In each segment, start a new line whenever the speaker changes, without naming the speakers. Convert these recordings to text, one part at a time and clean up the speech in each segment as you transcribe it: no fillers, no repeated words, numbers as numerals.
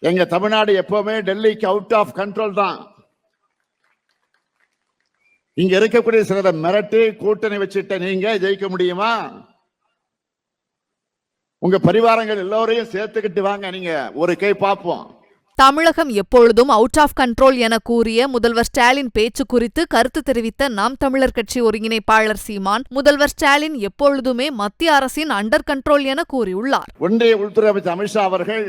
எங்க தமிழ்நாடு எப்பவுமே டெல்லிக்கு அவுட் ஆஃப் கண்ட்ரோல் தான். இங்க இருக்கக்கூடிய சிலரை மிரட்டி கூட்டணி வச்சுட்ட நீங்க ஜெயிக்க முடியுமா? உங்க பரிவாரங்கள் எல்லோரையும் சேர்த்துக்கிட்டு வாங்க, நீங்க ஒரு கை பார்ப்போம்.
தமிழகம் எப்பொழுதும் அவுட் ஆஃப் கண்ட்ரோல் என கூறிய முதல்வர் ஸ்டாலின் பேச்சு குறித்து கருத்து தெரிவித்த நாம் தமிழர் கட்சி ஒருங்கிணைப்பாளர் சீமான், முதல்வர் ஸ்டாலின் எப்பொழுதுமே மத்திய அரசின் அண்டர் கண்ட்ரோல் என கூறியுள்ளார்.
ஒன்றிய உள்துறை அமைச்சர் அமித்ஷா அவர்கள்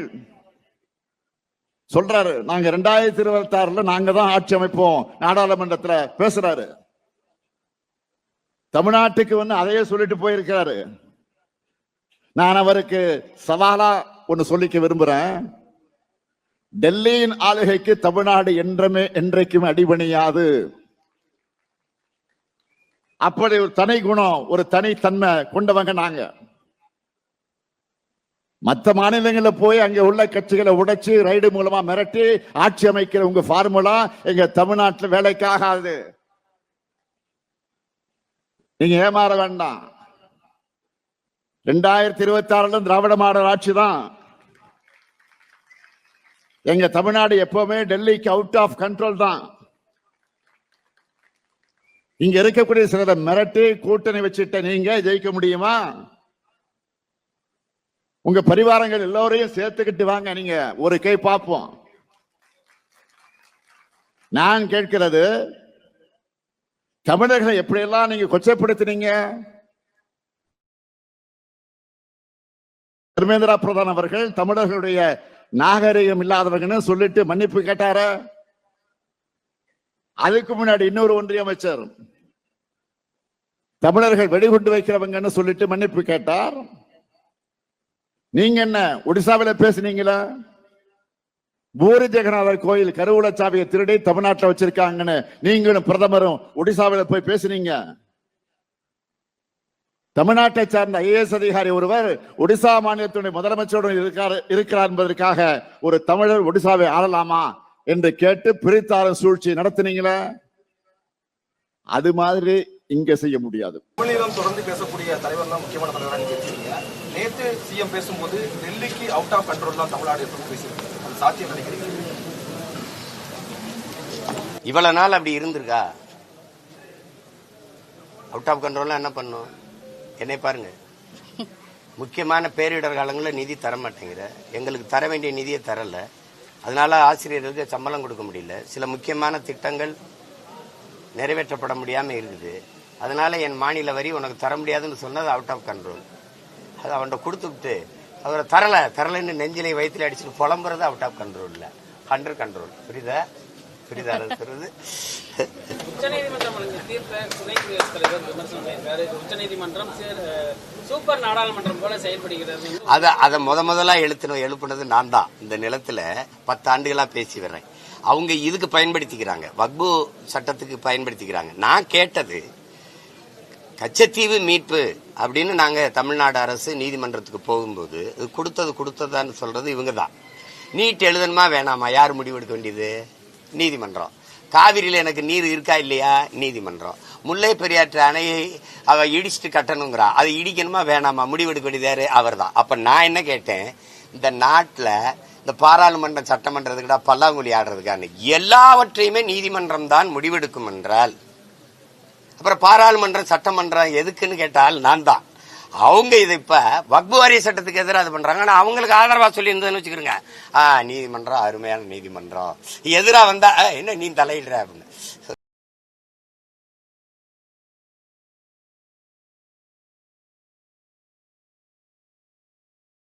சொல்றாரு, நாங்க 2026 நாங்க தான் ஆட்சி அமைப்போம் நாடாளுமன்றத்தில் பேசுறாரு. தமிழ்நாட்டுக்கு வந்து அதையே சொல்லிட்டு போயிருக்கிறாரு. நான் அவருக்கு சவாலா ஒன்னு சொல்லிக்க விரும்புறேன். டெல்லியின் ஆளுகைக்கு தமிழ்நாடு என்றைக்கும் அடிபணியாது. அப்படி ஒரு தனி குணம், ஒரு தனித்தன்மை கொண்டவங்க நாங்க. மற்ற மாநிலங்களில் போய் அங்க உள்ள கட்சிகளை உடைச்சு ரைடு மூலமா மிரட்டி ஆட்சி அமைக்கிற உங்க ஃபார்முலா எங்க தமிழ்நாட்டில் வேலைக்காகாது. நீங்க ஏமாற வேண்டாம். 2026 திராவிட மாடல் ஆட்சி தான். எங்க தமிழ்நாடு எப்பவுமே டெல்லிக்கு அவுட் ஆஃப் கண்ட்ரோல் தான். இங்க இருக்கக்கூடிய சிலரை மிரட்டி கூட்டணி வச்சுட்ட நீங்க ஜெயிக்க முடியுமா? உங்க பரிவாரங்கள் எல்லோரையும் சேர்த்துக்கிட்டு வாங்க, நீங்க ஒரு கை பார்ப்போம். நான் கேட்கிறது, தமிழர்களை எப்படியெல்லாம் நீங்க கொச்சைப்படுத்தினீங்க. தர்மேந்திரா பிரதான் அவர்கள் தமிழர்களுடைய நாகரிகம் இல்லாதவங்கன்னு சொல்லிட்டு மன்னிப்பு கேட்டார. அதுக்கு முன்னாடி இன்னொரு ஒன்றிய அமைச்சர் தமிழர்கள் வெடிகுண்டு வைக்கிறவங்கன்னு சொல்லிட்டு மன்னிப்பு கேட்டார். நீங்க என்ன ஒடிசாவில் பேசுனீங்களா? பூரி ஜெகநாதர் கோயில் கருவூல சாவியை திருடி தமிழ்நாட்டில் வச்சிருக்காங்கன்னு நீங்களும் பிரதமரும் ஒடிசாவில் போய் பேசுனீங்க. தமிழ்நாட்டை சார்ந்த ஐஏஎஸ் அதிகாரி ஒருவர் ஒடிசா மாநிலத்துடைய முதலமைச்சருடன் இருக்கிறார் என்பதற்காக ஒரு தமிழர் ஒடிசாவை ஆளலாமா என்று கேட்டு பிரித்தாளும் சூழ்ச்சி நடத்தினீங்களே, அது மாதிரி இங்க செய்ய முடியாது.
தொடர்ந்து பேசக்கூடிய தலைவர் தான் முக்கியமான தலைவராக நேற்று சிஎம் பேசும்போது டெல்லிக்கு அவுட் ஆஃப் கண்ட்ரோல் தான் தமிழ்நாடு பேசியிருக்காங்க. அது சாத்தியம் நினைக்கிறீங்க?
இவ்வளவு நாள் அப்படி இருந்திருக்கா? அவுட் ஆஃப் கண்ட்ரோல் என்ன பண்ணும்? என்னை பாருங்க, முக்கியமான பேரிடர் காலங்களில் நிதி தர மாட்டேங்கிற, எங்களுக்கு தர வேண்டிய நிதியை தரல, அதனால ஆசிரியர்களுக்கு சம்பளம் கொடுக்க முடியல, சில முக்கியமான திட்டங்கள் நிறைவேற்றப்பட முடியாம இருக்குது, அதனால என் மாநில வரி உனக்கு தர முடியாதுன்னு சொன்னது அவுட் ஆஃப் கண்ட்ரோல். அது அவன்கிட்ட கொடுத்துட்டு அவரை தரலன்னு நெஞ்சிலை வயிற்றுல அடிச்சுட்டு புலம்புறது அவுட் ஆஃப் கண்ட்ரோல் இல்ல, அண்டர் கண்ட்ரோல். புரியுதா?
உச்சநீதிமன்றம் தீர்ப்பை துணை குடியரசுத் தலைவர் விமர்சனம் பண்ணியிருக்காரு. உச்சநீதிமன்றம் சூப்பர் நாடாளுமன்றம் போல செயல்படுகிறது.
அதை முதலா எழுப்புனது நான் தான். இந்த நிலத்துல 10 ஆண்டுகளா பேசி வர்றேன். அவங்க இதுக்கு பயன்படுத்திக்கிறாங்க, வக்பு சட்டத்துக்கு பயன்படுத்திக்கிறாங்க. நான் கேட்டது கச்சத்தீவு மீட்பு அப்படின்னு நாங்க தமிழ்நாடு அரசு நீதிமன்றத்துக்கு போகும்போது கொடுத்ததான்னு சொல்றது இவங்க தான். நீட் எழுதணுமா வேணாமா யார் முடிவெடுக்க வேண்டியது? நீதிமன்றம். காவிரியில எனக்கு நீர் இருக்கா இல்லையா? நீதிமன்றம். முல்லை பெரியாற்று அணையை அவ இடிச்சுட்டு கட்டணுங்கிறா, அதை இடிக்கணுமா வேணாமா முடிவெடுக்க வேண்டியது யாரு? அவர் தான். அப்ப நான் என்ன கேட்டேன், இந்த நாட்டுல இந்த பாராளுமன்றம் சட்டமன்றத்துக்கிட்ட பல்லாங்குழி ஆடுறதுக்கான எல்லாவற்றையுமே நீதிமன்றம் தான் முடிவெடுக்கும் என்றால் அப்புறம் பாராளுமன்றம் சட்டமன்றம் எதுக்குன்னு கேட்டால் நான் தான். அவங்க இதை இப்ப வக்பு வாரிய சட்டத்துக்கு எதிராக இது பண்றாங்க. ஆனா அவங்களுக்கு ஆதரவா சொல்லி இருந்ததுன்னு வச்சுக்கிறோங்க, நீதிமன்றம் அருமையான நீதிமன்றம், எதிராக வந்தா என்ன நீ தலையிடுற அப்படின்னு.